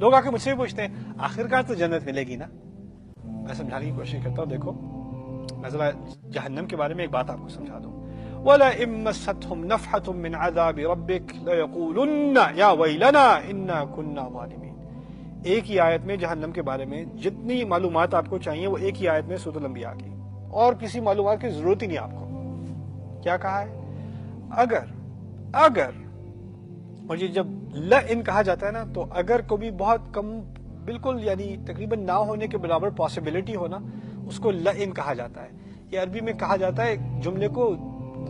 لوگ آ کے مجھ سے بھی پوچھتے ہیں آخرکار تو جنت ملے گی نا. میں سمجھانے کی کوشش کرتا ہوں, دیکھو میں ذرا جہنم کے بارے میں ایک بات آپ کو سمجھا دوں. وَلَئِن مَسَّتْهُمْ نَفْحَةٌ مِّنْ عَذَابِ رَبِّكَ لَيَقُولُنَّ يَا وَيْلَنَا إِنَّا كُنَّا ظَالِمِينَ. ایک ہی آیت میں جہنم کے بارے میں جتنی معلومات آپ کو چاہیے وہ ایک ہی آیت میں سورۃ الانبیاء کی, اور کسی معلومات کی ضرورت ہی نہیں آپ کو. کیا کہا ہے؟ اگر اور یہ جب لئن کہا جاتا ہے نا, تو اگر کو بھی بہت کم, بالکل یعنی تقریباً نہ ہونے کے برابر پاسبلٹی ہونا, اس کو لئن کہا جاتا ہے. یہ عربی میں کہا جاتا ہے جملے کو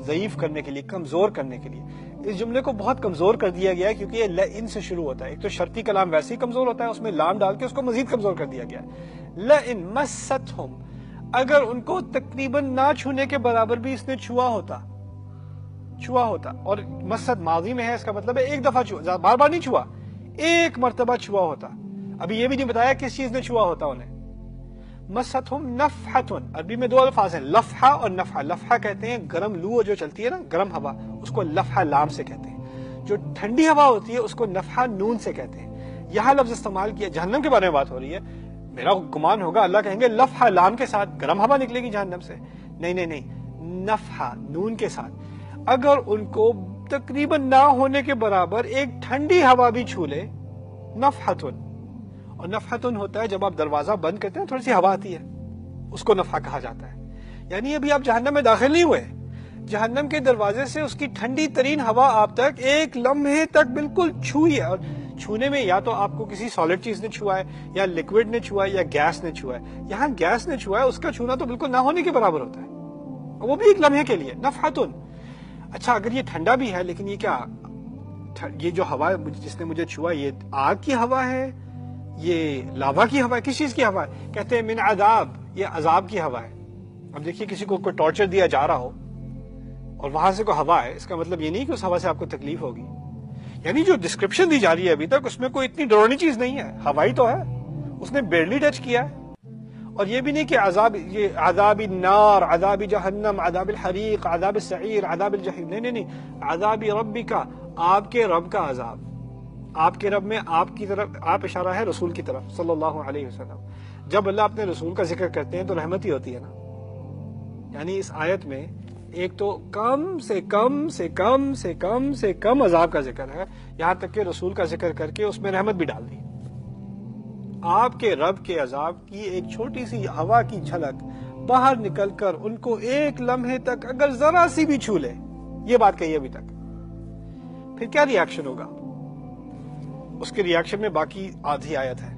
ضعیف کرنے کے لیے, کمزور کرنے کے لیے. اس جملے کو بہت کمزور کر دیا گیا ہے کیونکہ یہ لئن سے شروع ہوتا ہے. ایک تو شرطی کلام ویسے ہی کمزور ہوتا ہے, اس میں لام ڈال کے اس کو مزید کمزور کر دیا گیا ہے. لئن مستہم, اگر ان کو تقریباً نہ چھونے کے برابر بھی اس نے چھوا ہوتا, اور مست ماضی میں ہے, اس کا مطلب ہے ایک دفعہ چھوا, بار بار نہیں چھوا, ایک مرتبہ چھوا ہوتا. ابھی یہ بھی نہیں بتایا کس چیز نے چھوا ہوتا انہیں. مستہم نفحتن, عربی میں دو الفاظ ہیں, لفحہ اور نفحہ. لفحہ کہتے ہیں گرم لو جو چلتی ہے نا, گرم ہوا, اس کو لفحہ لام سے کہتے ہیں. جو ٹھنڈی ہوا ہوتی ہے اس کو نفحہ نون سے کہتے ہیں. یہاں لفظ استعمال کیا, جہنم کے بارے میں بات ہو رہی ہے. میرا گمان ہوگا اللہ کہیں گے لفحہ لام کے ساتھ گرم ہوا نکلے گی جہنم سے. نہیں, نفحہ نون کے ساتھ. اگر ان کو تقریباً نہ ہونے کے برابر ایک ٹھنڈی ہوا بھی چھو لے, نفحتن, اور نفحتن ہوتا ہے جب آپ دروازہ بند کرتے ہیں تھوڑی سی ہوا آتی ہے, اس کو نفحہ کہا جاتا ہے. یعنی ابھی آپ جہنم میں داخل نہیں ہوئے, جہنم کے دروازے سے اس کی ٹھنڈی ترین ہوا آپ تک ایک لمحے تک بالکل چھوئی ہے. اور چھونے میں یا تو آپ کو کسی سالڈ چیز نے چھوا ہے, یا لیکوڈ نے چھوا ہے, یا گیس نے چھوا ہے. یہاں گیس نے چھوا ہے, اس کا چھونا تو بالکل نہ ہونے کے برابر ہوتا ہے, وہ بھی ایک لمحے کے لیے. نفحتن, اچھا اگر یہ ٹھنڈا بھی ہے, لیکن یہ کیا, یہ جو ہوا جس نے مجھے چھوا یہ آگ کی ہوا ہے, یہ لاوا کی ہوا ہے, کس چیز کی ہوا ہے؟ کہتے ہیں من عذاب, یہ عذاب کی ہوا ہے. اب دیکھیے کسی کو کوئی ٹارچر دیا جا رہا ہو اور وہاں سے کوئی ہوا ہے, اس کا مطلب یہ نہیں کہ اس ہوا سے آپ کو تکلیف ہوگی. یعنی جو ڈسکرپشن دی جا رہی ہے ابھی تک, اس میں کوئی اتنی ڈراؤنی چیز نہیں ہے. ہوا ہی تو ہے, اس نے بیرلی ٹچ کیا ہے. اور یہ بھی نہیں کہ عذاب, یہ عذاب النار, عذاب جہنم, عذاب الحریق, عذاب السعیر, عذاب الجحیم. نہیں, عذاب ربک, آپ کے رب کا عذاب. آپ کے رب میں آپ کی طرف, آپ اشارہ ہے رسول کی طرف صلی اللہ علیہ وسلم. جب اللہ اپنے رسول کا ذکر کرتے ہیں تو رحمت ہی ہوتی ہے نا. یعنی اس آیت میں ایک تو کم سے کم عذاب کا ذکر ہے, یہاں تک کہ رسول کا ذکر کر کے اس میں رحمت بھی ڈال دی. آپ کے رب کے عذاب کی ایک چھوٹی سی ہوا کی جھلک باہر نکل کر ان کو ایک لمحے تک اگر ذرا سی بھی چھو لے, یہ بات کہی ابھی تک, پھر کیا ری ایکشن ہوگا؟ اس کے ری ایکشن میں باقی آدھی آیت ہے.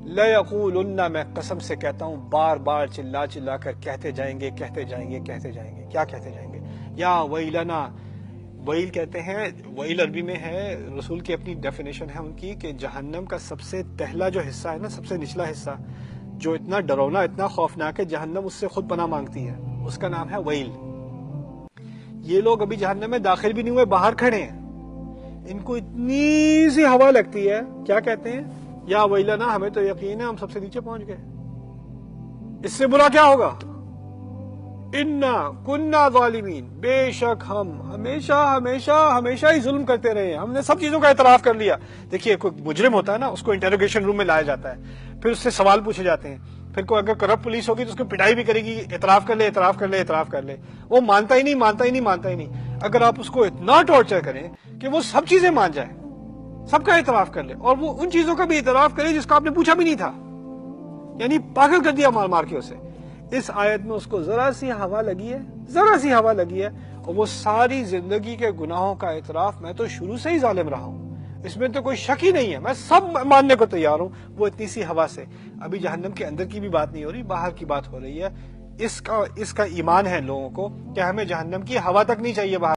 لَيَقُولُنَّ, میں قسم سے کہتا ہوں, بار بار چلا کر کہتے جائیں گے. کیا کہتے جائیں گے؟ یا ویلنا. ویل کہتے ہیں, ویل عربی میں ہے, رسول کی اپنی ڈیفینیشن ہے ان کی, کہ جہنم کا سب سے پہلا جو حصہ ہے نا, سب سے نچلا حصہ, جو اتنا ڈرونا, اتنا خوفناک ہے, جہنم اس سے خود پناہ مانگتی ہے, اس کا نام ہے ویل. یہ لوگ ابھی جہنم میں داخل بھی نہیں ہوئے, باہر کھڑے ہیں, ان کو اتنی سی ہوا لگتی ہے, کیا کہتے ہیں؟ یا ویلنا, ہمیں تو یقین ہے ہم سب سے نیچے پہنچ گئے. اس سے برا کیا ہوگا؟ انا کننا ظالمین, بے شک ہم ہمیشہ ہی ظلم کرتے رہے ہیں, ہم نے سب چیزوں کا اعتراف کر لیا. دیکھیے کوئی مجرم ہوتا ہے نا, اس کو انٹروگیشن روم میں لایا جاتا ہے, پھر اس سے سوال پوچھے جاتے ہیں, پھر کوئی اگر کرپٹ پولیس ہوگی تو اس کو پٹائی بھی کرے گی, اعتراف کر لے. وہ مانتا ہی نہیں. اگر آپ اس کو اتنا ٹارچر کریں کہ وہ سب چیزیں مان جائے, سب کا اعتراف کر لے, اور وہ ان چیزوں کا بھی اعتراف کرے جس کا آپ نے پوچھا بھی نہیں تھا, یعنی پاگل کر دیا مار کے اسے. اس آیت میں اس کو ذرا سی ہوا لگی ہے, اور وہ ساری زندگی کے گناہوں کا اعتراف, میں تو شروع سے ہی ظالم رہا ہوں, اس میں تو کوئی شک ہی نہیں ہے, میں سب ماننے کو تیار ہوں. وہ اتنی سی ہوا سے, ابھی جہنم کے اندر کی بھی بات نہیں ہو رہی, باہر کی بات ہو رہی ہے. اس کا ایمان ہے لوگوں کو کہ ہمیں جہنم کی ہوا تک نہیں چاہیے باہر.